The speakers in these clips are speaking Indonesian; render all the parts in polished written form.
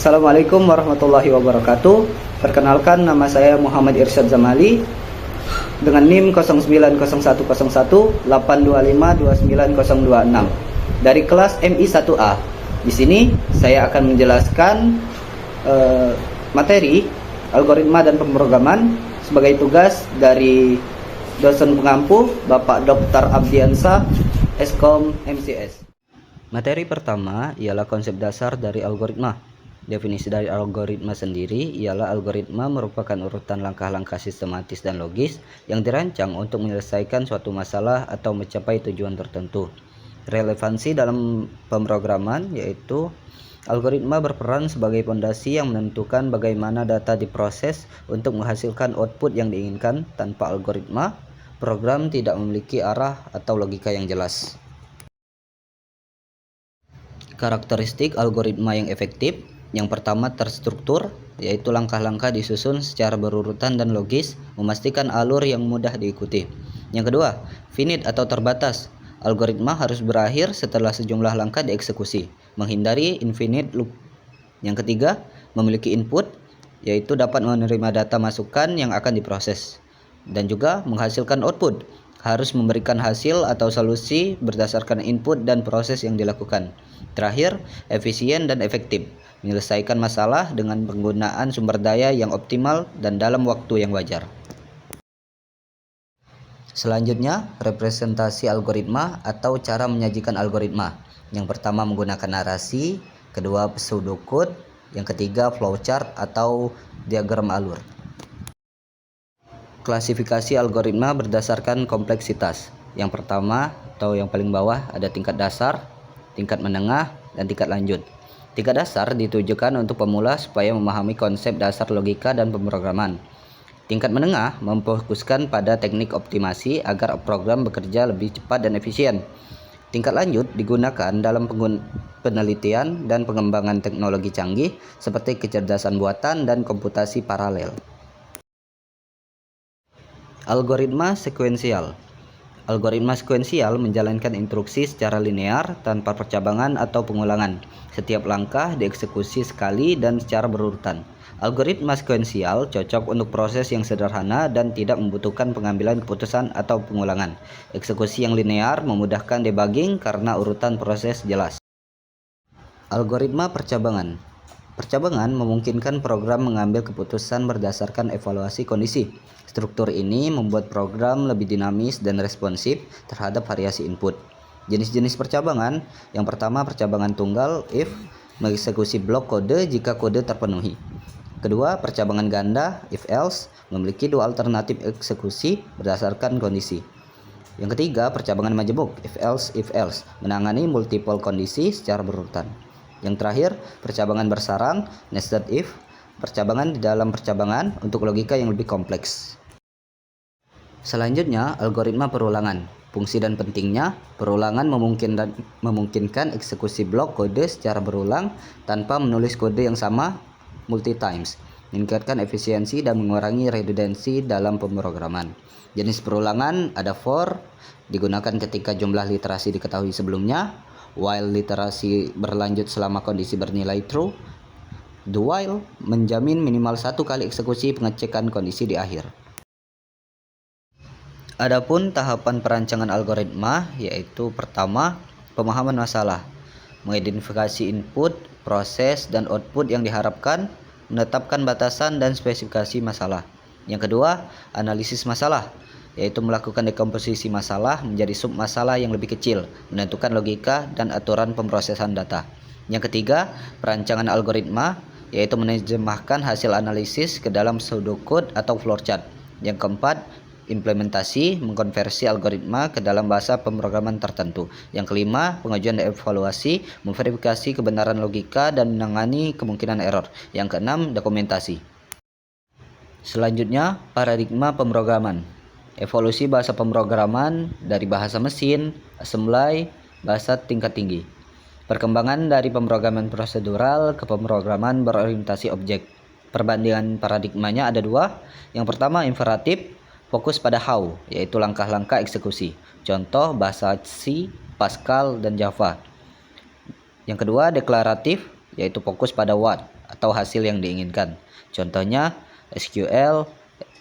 Assalamualaikum warahmatullahi wabarakatuh. Perkenalkan, nama saya Muhammad Irsyad Zamali dengan NIM 090118252926 dari kelas MI1A. Di sini saya akan menjelaskan materi algoritma dan pemrograman sebagai tugas dari dosen pengampu Bapak Dr. Abdiansa, Eskom MCS. Materi pertama ialah konsep dasar dari algoritma. Definisi dari algoritma sendiri ialah algoritma merupakan urutan langkah-langkah sistematis dan logis yang dirancang untuk menyelesaikan suatu masalah atau mencapai tujuan tertentu. Relevansi dalam pemrograman yaitu algoritma berperan sebagai fondasi yang menentukan bagaimana data diproses untuk menghasilkan output yang diinginkan. Tanpa algoritma, program tidak memiliki arah atau logika yang jelas. Karakteristik algoritma yang efektif: yang pertama, terstruktur, yaitu langkah-langkah disusun secara berurutan dan logis, memastikan alur yang mudah diikuti. Yang kedua, finite atau terbatas. Algoritma harus berakhir setelah sejumlah langkah dieksekusi, menghindari infinite loop. Yang ketiga, memiliki input, yaitu dapat menerima data masukan yang akan diproses, dan juga menghasilkan output, harus memberikan hasil atau solusi berdasarkan input dan proses yang dilakukan. Terakhir, efisien dan efektif, menyelesaikan masalah dengan penggunaan sumber daya yang optimal dan dalam waktu yang wajar. Selanjutnya, representasi algoritma atau cara menyajikan algoritma. Yang pertama, menggunakan narasi, kedua pseudocode, yang ketiga flowchart atau diagram alur. Klasifikasi algoritma berdasarkan kompleksitas. Yang pertama atau yang paling bawah ada tingkat dasar, tingkat menengah, dan tingkat lanjut. Tingkat dasar ditujukan untuk pemula supaya memahami konsep dasar logika dan pemrograman. Tingkat menengah memfokuskan pada teknik optimasi agar program bekerja lebih cepat dan efisien. Tingkat lanjut digunakan dalam penelitian dan pengembangan teknologi canggih seperti kecerdasan buatan dan komputasi paralel. Algoritma sekuensial. Algoritma sekuensial menjalankan instruksi secara linear tanpa percabangan atau pengulangan. Setiap langkah dieksekusi sekali dan secara berurutan. Algoritma sekuensial cocok untuk proses yang sederhana dan tidak membutuhkan pengambilan keputusan atau pengulangan. Eksekusi yang linear memudahkan debugging karena urutan proses jelas. Algoritma percabangan. Percabangan memungkinkan program mengambil keputusan berdasarkan evaluasi kondisi. Struktur ini membuat program lebih dinamis dan responsif terhadap variasi input. Jenis-jenis percabangan: yang pertama, percabangan tunggal if, mengeksekusi blok kode jika kode terpenuhi. Kedua, percabangan ganda if else, memiliki dua alternatif eksekusi berdasarkan kondisi. Yang ketiga, percabangan majemuk if else, menangani multiple kondisi secara berurutan. Yang terakhir, percabangan bersarang nested if, percabangan di dalam percabangan untuk logika yang lebih kompleks. Selanjutnya, algoritma perulangan. Fungsi dan pentingnya: perulangan memungkinkan eksekusi blok kode secara berulang tanpa menulis kode yang sama multi times, meningkatkan efisiensi dan mengurangi redundansi dalam pemrograman. Jenis perulangan ada for, digunakan ketika jumlah literasi diketahui sebelumnya; while, literasi berlanjut selama kondisi bernilai true; do while, menjamin minimal satu kali eksekusi pengecekan kondisi di akhir. Adapun tahapan perancangan algoritma yaitu: pertama, pemahaman masalah, mengidentifikasi input, proses, dan output yang diharapkan, menetapkan batasan dan spesifikasi masalah. Yang kedua, analisis masalah, yaitu melakukan dekomposisi masalah menjadi sub-masalah yang lebih kecil, menentukan logika dan aturan pemrosesan data. Yang ketiga, perancangan algoritma, yaitu menerjemahkan hasil analisis ke dalam pseudocode atau flowchart. Yang keempat, implementasi, mengkonversi algoritma ke dalam bahasa pemrograman tertentu. Yang kelima, pengajuan evaluasi, memverifikasi kebenaran logika dan menangani kemungkinan error. Yang keenam, dokumentasi. Selanjutnya, paradigma pemrograman. Evolusi bahasa pemrograman dari bahasa mesin, assembly, bahasa tingkat tinggi. Perkembangan dari pemrograman prosedural ke pemrograman berorientasi objek. Perbandingan paradigmanya ada dua. Yang pertama, imperatif, fokus pada how, yaitu langkah-langkah eksekusi. Contoh bahasa C, Pascal, dan Java. Yang kedua, deklaratif, yaitu fokus pada what, atau hasil yang diinginkan. Contohnya SQL,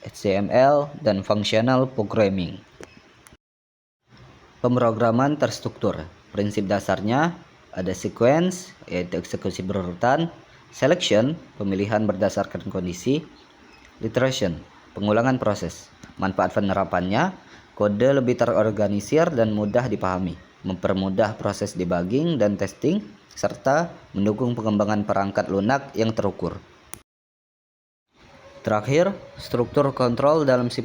HTML, dan functional programming. Pemrograman terstruktur. Prinsip dasarnya ada sequence, yaitu eksekusi berurutan, selection, pemilihan berdasarkan kondisi, iteration, pengulangan proses. Manfaat penerapannya, kode lebih terorganisir dan mudah dipahami, mempermudah proses debugging dan testing, serta mendukung pengembangan perangkat lunak yang terukur. Terakhir, struktur kontrol dalam C++.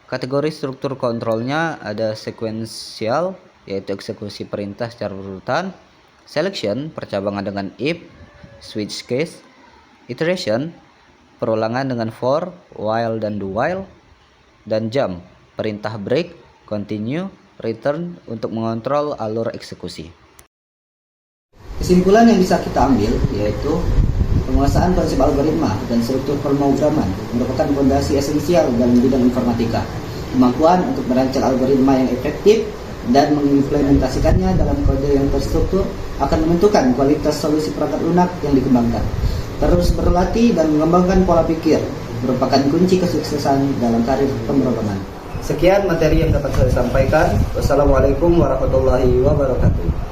Kategori struktur kontrolnya ada sequential, yaitu eksekusi perintah secara berurutan, selection, percabangan dengan if, switch case, iteration, perulangan dengan for, while, dan do while, dan jump, perintah break, continue, return untuk mengontrol alur eksekusi. Kesimpulan yang bisa kita ambil yaitu penguasaan konsep algoritma dan struktur pemrograman merupakan fondasi esensial dalam bidang informatika. Kemampuan untuk merancang algoritma yang efektif dan mengimplementasikannya dalam kode yang terstruktur akan menentukan kualitas solusi perangkat lunak yang dikembangkan. Terus berlatih dan mengembangkan pola pikir merupakan kunci kesuksesan dalam karir pemrograman. Sekian materi yang dapat saya sampaikan. Wassalamualaikum warahmatullahi wabarakatuh.